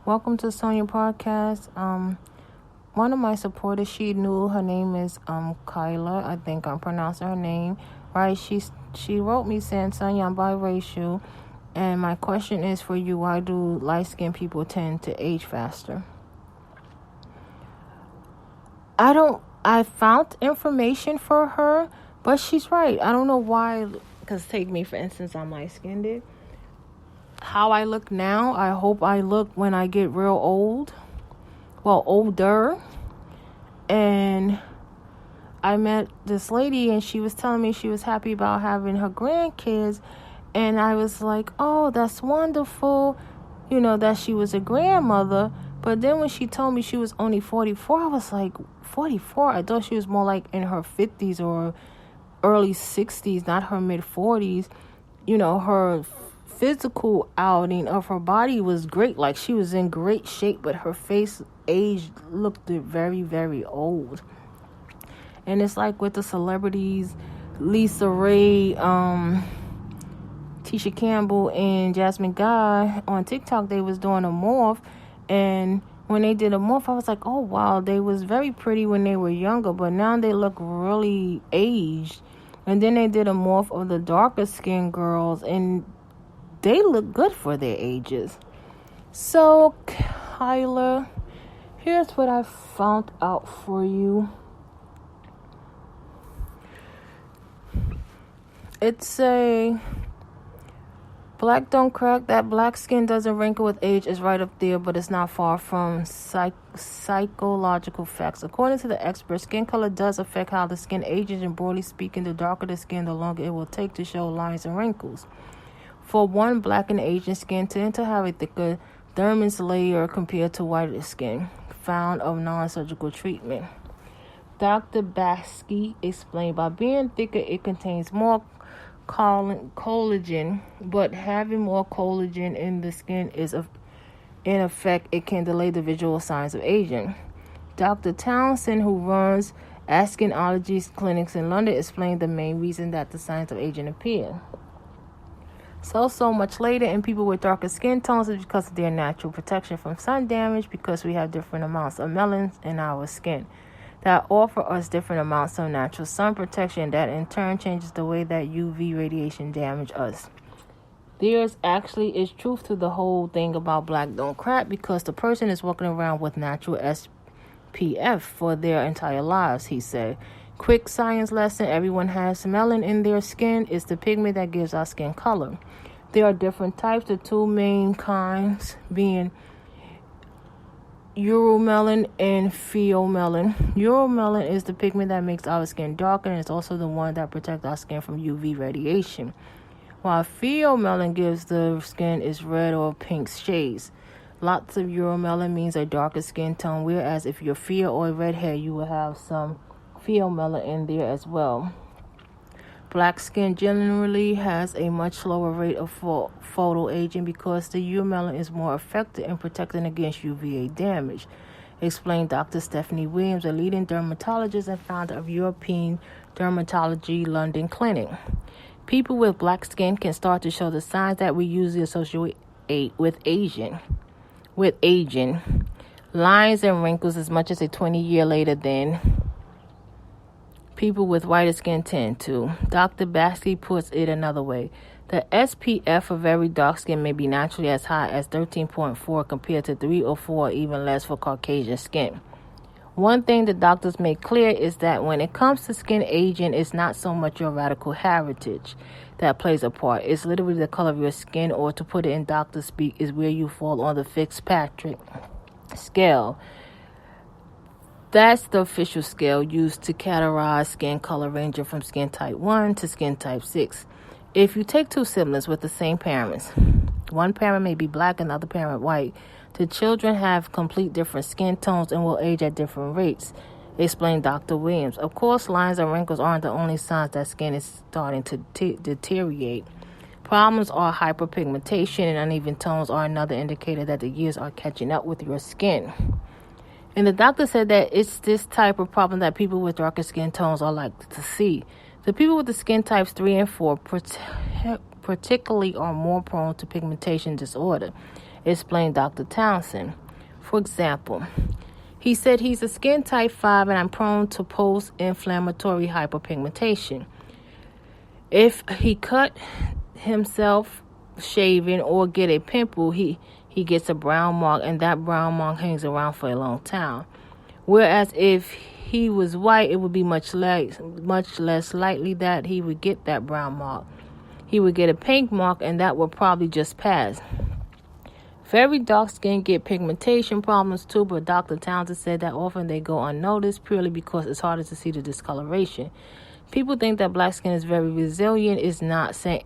Welcome to Sonia Podcast. One of my supporters, she knew her name is Kyla. I think I'm pronouncing her name right. She wrote me saying, Sonia, I'm biracial, and my question is for you: why do light-skinned people tend to age faster? I found information for her, but she's right. I don't know why. Because take me for instance, I'm light-skinned. How I look now, I hope I look when I get real old. Well, older. And I met this lady and she was telling me she was happy about having her grandkids. And I was like, oh, that's wonderful. That she was a grandmother. But then when she told me she was only 44, I was like, 44? I thought she was more like in her 50s or early 60s, not her mid 40s. Her physical outing of her body was great. Like, she was in great shape, but her face looked very, very old. And it's like with the celebrities, Lisa Ray, Tisha Campbell, and Jasmine Guy on TikTok, they was doing a morph. And when they did a morph, I was like, oh, wow, they was very pretty when they were younger, but now they look really aged. And then they did a morph of the darker skinned girls, and they look good for their ages. So, Kyla, here's what I found out for you. It's a black don't crack. That black skin doesn't wrinkle with age is right up there, but it's not far from psychological facts. According to the expert, skin color does affect how the skin ages, and broadly speaking, the darker the skin, the longer it will take to show lines and wrinkles. For one, black and Asian skin tend to have a thicker dermis layer compared to whiter skin found of non-surgical treatment. Dr. Baskey explained, by being thicker, it contains more collagen, but having more collagen in the skin in effect, it can delay the visual signs of aging. Dr. Townsend, who runs Askinology clinics in London, explained the main reason that the signs of aging appear so much later in people with darker skin tones is because of their natural protection from sun damage, because we have different amounts of melanin in our skin that offer us different amounts of natural sun protection that in turn changes the way that UV radiation damage us. There's actually is truth to the whole thing about black don't crack, because the person is walking around with natural SPF for their entire lives, he said. Quick science lesson: everyone has melanin in their skin. It's the pigment that gives our skin color. There are different types, the two main kinds being uromelanin and pheomelanin. Uromelanin is the pigment that makes our skin darker, and it's also the one that protects our skin from UV radiation, while pheomelanin gives the skin its red or pink shades. Lots of uromelanin means a darker skin tone, whereas if you're fair or redhead, you will have some pheomelanin in there as well. Black skin generally has a much lower rate of photoaging because the uromelanin is more effective in protecting against UVA damage, explained Dr. Stephanie Williams, a leading dermatologist and founder of European Dermatology London Clinic. People with black skin can start to show the signs that we usually associate with aging. Lines and wrinkles as much as a 20-year later than people with whiter skin tend to. Dr. Baskey puts it another way. The SPF for very dark skin may be naturally as high as 13.4 compared to 3 or 4, even less for Caucasian skin. One thing the doctors make clear is that when it comes to skin aging, it's not so much your radical heritage that plays a part. It's literally the color of your skin, or to put it in doctor speak, is where you fall on the Fitzpatrick scale. That's the official scale used to categorize skin color, ranging from skin type 1 to skin type 6. If you take two siblings with the same parents, one parent may be black and the other parent white, the children have complete different skin tones and will age at different rates, explained Dr. Williams. Of course, lines and wrinkles aren't the only signs that skin is starting to deteriorate. Problems are hyperpigmentation, and uneven tones are another indicator that the years are catching up with your skin. And the doctor said that it's this type of problem that people with darker skin tones are likely to see. The people with the skin types 3 and 4 particularly are more prone to pigmentation disorder. explained Dr. Townsend. For example, he said he's a skin type 5 and I'm prone to post-inflammatory hyperpigmentation. If he cut himself shaving or get a pimple, he gets a brown mark, and that brown mark hangs around for a long time. Whereas if he was white, it would be much less likely that he would get that brown mark. He would get a pink mark, and that would probably just pass. Very dark skin get pigmentation problems too, but Dr. Townsend said that often they go unnoticed purely because it's harder to see the discoloration. People think that black skin is very resilient. It's not, said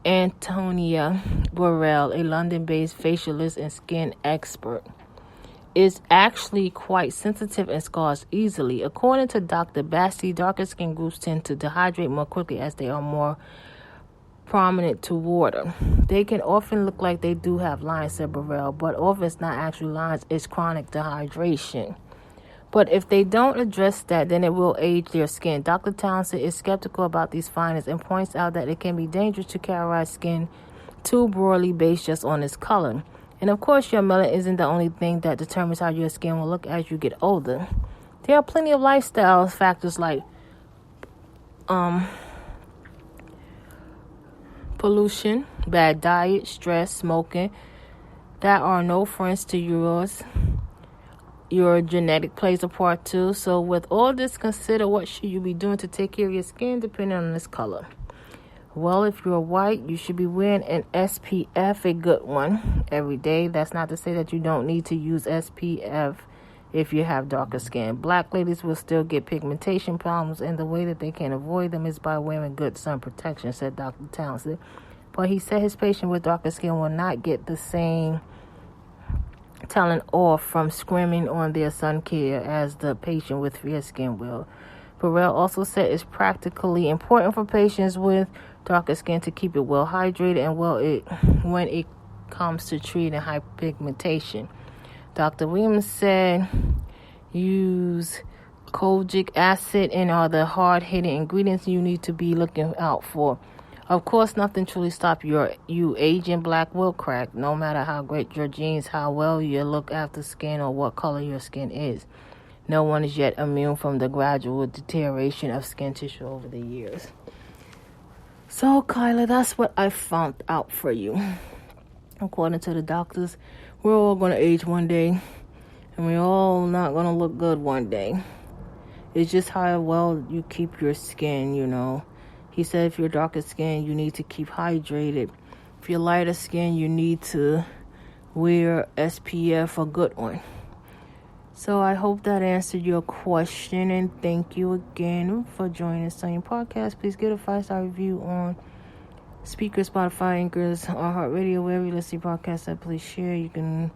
Antonia Burrell, a London-based facialist and skin expert. It's actually quite sensitive and scars easily. According to Dr. Bassi, darker skin groups tend to dehydrate more quickly as they are more prominent to water. They can often look like they do have lines, said Burrell, but often it's not actually lines, it's chronic dehydration. But if they don't address that, then it will age their skin. Dr. Townsend is skeptical about these findings and points out that it can be dangerous to categorize skin too broadly based just on its color. And of course, your melanin isn't the only thing that determines how your skin will look as you get older. There are plenty of lifestyle factors like pollution, bad diet, stress, smoking that are no friends to yours. Your genetic plays a part too. So with all this considered, what should you be doing to take care of your skin depending on its color? Well, if you're white, you should be wearing an SPF, a good one, every day. That's not to say that you don't need to use SPF if you have darker skin. Black ladies will still get pigmentation problems, and the way that they can avoid them is by wearing good sun protection, said Dr. Townsend. But he said his patient with darker skin will not get the same telling off from scrimming on their sun care as the patient with fair skin will. Burrell also said it's practically important for patients with darker skin to keep it well hydrated and when it comes to treating hyperpigmentation. Dr. Williams said use kojic acid and are the hard-hitting ingredients you need to be looking out for. Of course, nothing truly stops you aging. Black will crack, no matter how great your genes, how well you look after skin, or what color your skin is. No one is yet immune from the gradual deterioration of skin tissue over the years. So, Kyla, that's what I found out for you. According to the doctors, we're all going to age one day, and we're all not going to look good one day. It's just how well you keep your skin, you know. He said if you're darker skin, you need to keep hydrated. If you're lighter skin, you need to wear SPF, a good one. So I hope that answered your question, and thank you again for joining us on your podcast. Please give a 5-star review on Speaker, Spotify, Anchors, iHeartRadio, wherever you listen to podcasts. Please share. You can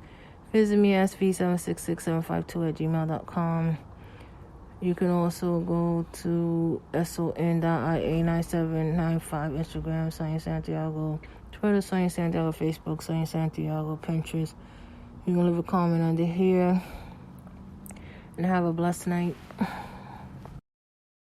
visit me at sv766752@gmail.com. You can also go to son.ia9795, Instagram, Sonia Santiago, Twitter, Sonia Santiago, Facebook, Sonia Santiago, Pinterest. You can leave a comment under here. And have a blessed night.